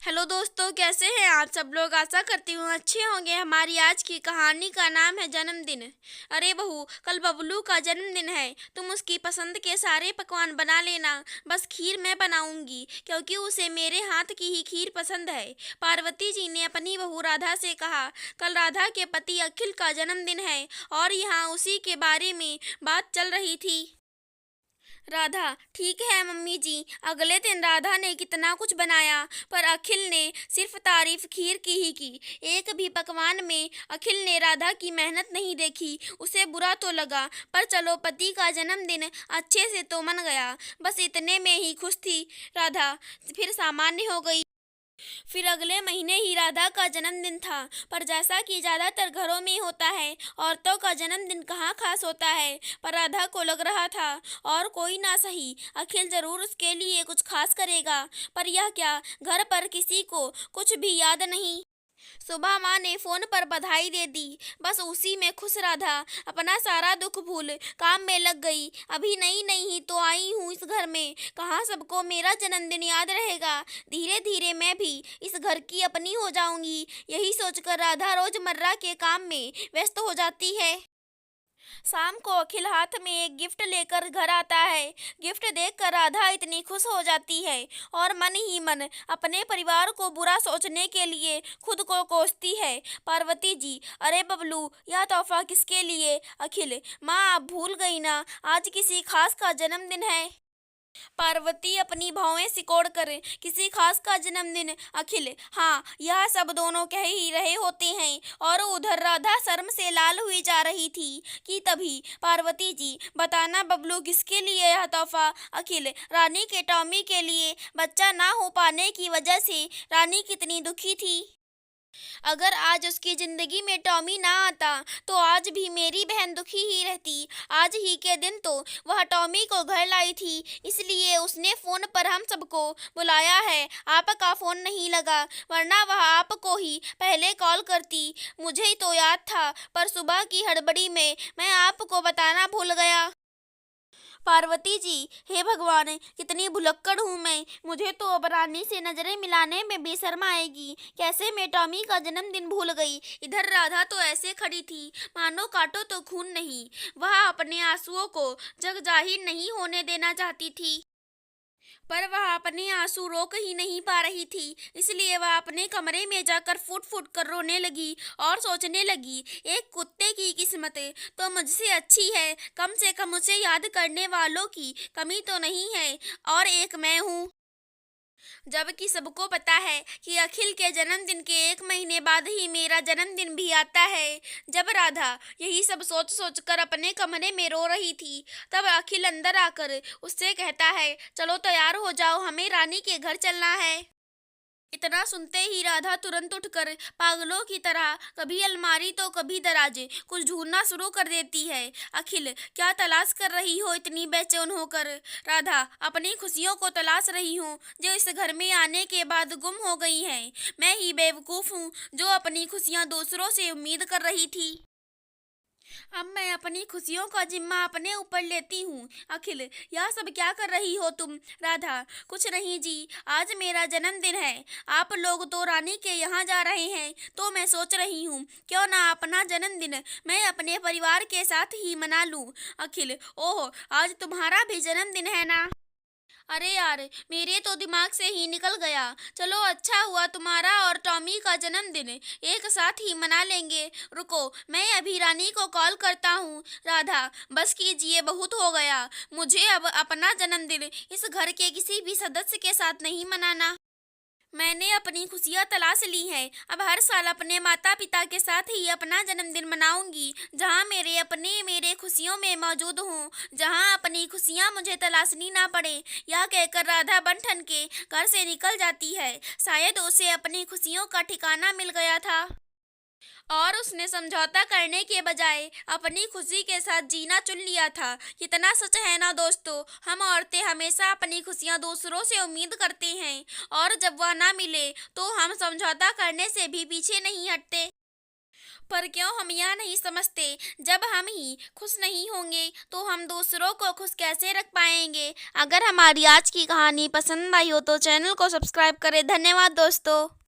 Hello दोस्तों, कैसे हैं आप सब लोग। आशा करती हूँ अच्छे होंगे। हमारी आज की कहानी का नाम है जन्मदिन। अरे बहू, कल बबलू का जन्मदिन है। तुम उसकी पसंद के सारे पकवान बना लेना। बस खीर मैं बनाऊंगी क्योंकि उसे मेरे हाथ की ही खीर पसंद है। पार्वती जी ने अपनी बहू राधा से कहा। कल राधा के पति अखिल का जन्मदिन है और यहाँ उसी के बारे में बात चल रही थी। राधा, ठीक है मम्मी जी। अगले दिन राधा ने कितना कुछ बनाया पर अखिल ने सिर्फ तारीफ खीर की ही की। एक भी पकवान में अखिल ने राधा की मेहनत नहीं देखी। उसे बुरा तो लगा, पर चलो, पति का जन्मदिन अच्छे से तो मन गया। बस इतने में ही खुश थी राधा, फिर सामान्य हो गई। फिर अगले महीने ही राधा का जन्मदिन था, पर जैसा कि ज्यादातर घरों में होता है, औरतों का जन्मदिन कहाँ खास होता है। पर राधा को लग रहा था और कोई ना सही, अखिल जरूर उसके लिए कुछ खास करेगा। पर यह क्या, घर पर किसी को कुछ भी याद नहीं। सुबह माँ ने फोन पर बधाई दे दी। बस उसी में खुश राधा अपना सारा दुख भूल काम में लग गई। अभी नई नई ही तो आई हूँ इस घर में, कहाँ सबको मेरा जन्मदिन याद रहेगा। धीरे धीरे मैं भी इस घर की अपनी हो जाऊंगी। यही सोचकर राधा रोजमर्रा के काम में व्यस्त हो जाती है। शाम को अखिल हाथ में एक गिफ्ट लेकर घर आता है। गिफ्ट देखकर राधा इतनी खुश हो जाती है और मन ही मन अपने परिवार को बुरा सोचने के लिए खुद को कोसती है। पार्वती जी, अरे बबलू, यह तोहफा किसके लिए। अखिल, माँ आप भूल गई ना, आज किसी खास का जन्मदिन है। पार्वती अपनी भौहें सिकोड़ कर, किसी खास का जन्मदिन। अखिल, हाँ, यह सब दोनों कह ही रहे होते हैं और उधर राधा शर्म से लाल हुई जा रही थी कि तभी पार्वती जी, बताना बबलू किसके लिए यह तोहफा। अखिल, रानी के टॉमी के लिए। बच्चा ना हो पाने की वजह से रानी कितनी दुखी थी। अगर आज उसकी जिंदगी में टॉमी ना आता तो आज भी मेरी बहन दुखी ही रहती। आज ही के दिन तो वह टॉमी को घर लाई थी, इसलिए उसने फोन पर हम सबको बुलाया है। आपका फोन नहीं लगा, वरना वह आपको ही पहले कॉल करती। मुझे तो याद था, पर सुबह की हड़बड़ी में मैं आपको बताना भूल गया। पार्वती जी, हे भगवान, कितनी भुलक्कड़ हूँ मैं। मुझे तो अब रानी से नजरें मिलाने में भी शर्म आएगी। कैसे मैं टॉमी का जन्मदिन भूल गई। इधर राधा तो ऐसे खड़ी थी मानो काटो तो खून नहीं। वह अपने आंसुओं को जग जाहिर नहीं होने देना चाहती थी, पर वह अपने आंसू रोक ही नहीं पा रही थी। इसलिए वह अपने कमरे में जाकर फूट फूट कर रोने लगी और सोचने लगी, एक कुत्ते की किस्मत तो मुझसे अच्छी है। कम से कम उसे याद करने वालों की कमी तो नहीं है, और एक मैं हूँ। जबकि सबको पता है कि अखिल के जन्मदिन के एक महीने बाद ही मेरा जन्मदिन भी आता है। जब राधा यही सब सोच सोच कर अपने कमरे में रो रही थी, तब अखिल अंदर आकर उससे कहता है, चलो तैयार हो जाओ, हमें रानी के घर चलना है। इतना सुनते ही राधा तुरंत उठकर पागलों की तरह कभी अलमारी तो कभी दराजे कुछ ढूंढना शुरू कर देती है। अखिल, क्या तलाश कर रही हो इतनी बेचैन होकर। राधा, अपनी खुशियों को तलाश रही हूँ जो इस घर में आने के बाद गुम हो गई हैं। मैं ही बेवकूफ़ हूँ जो अपनी खुशियाँ दूसरों से उम्मीद कर रही थी। अब मैं अपनी खुशियों का जिम्मा अपने ऊपर लेती हूँ। अखिल, यह सब क्या कर रही हो तुम। राधा, कुछ नहीं जी, आज मेरा जन्मदिन है। आप लोग तो रानी के यहाँ जा रहे हैं, तो मैं सोच रही हूँ क्यों ना अपना जन्मदिन मैं अपने परिवार के साथ ही मना लूँ। अखिल, ओह, आज तुम्हारा भी जन्मदिन है ना। अरे यार, मेरे तो दिमाग से ही निकल गया। चलो, अच्छा हुआ तुम्हारा और टॉमी का जन्मदिन एक साथ ही मना लेंगे। रुको, मैं अभी रानी को कॉल करता हूँ। राधा, बस कीजिए, बहुत हो गया। मुझे अब अपना जन्मदिन इस घर के किसी भी सदस्य के साथ नहीं मनाना। मैंने अपनी खुशियाँ तलाश ली हैं। अब हर साल अपने माता पिता के साथ ही अपना जन्मदिन मनाऊंगी, जहाँ मेरे अपने मेरे खुशियों में मौजूद हों, जहाँ अपनी खुशियाँ मुझे तलाशनी ना पड़े। यह कहकर राधा बन ठन के घर से निकल जाती है। शायद उसे अपनी खुशियों का ठिकाना मिल गया था और उसने समझौता करने के बजाय अपनी खुशी के साथ जीना चुन लिया था। कितना सच है ना दोस्तों, हम औरतें हमेशा अपनी खुशियाँ दूसरों से उम्मीद करते हैं और जब वह ना मिले तो हम समझौता करने से भी पीछे नहीं हटते। पर क्यों हम यह नहीं समझते, जब हम ही खुश नहीं होंगे तो हम दूसरों को खुश कैसे रख पाएंगे। अगर हमारी आज की कहानी पसंद आई हो तो चैनल को सब्सक्राइब करें। धन्यवाद दोस्तों।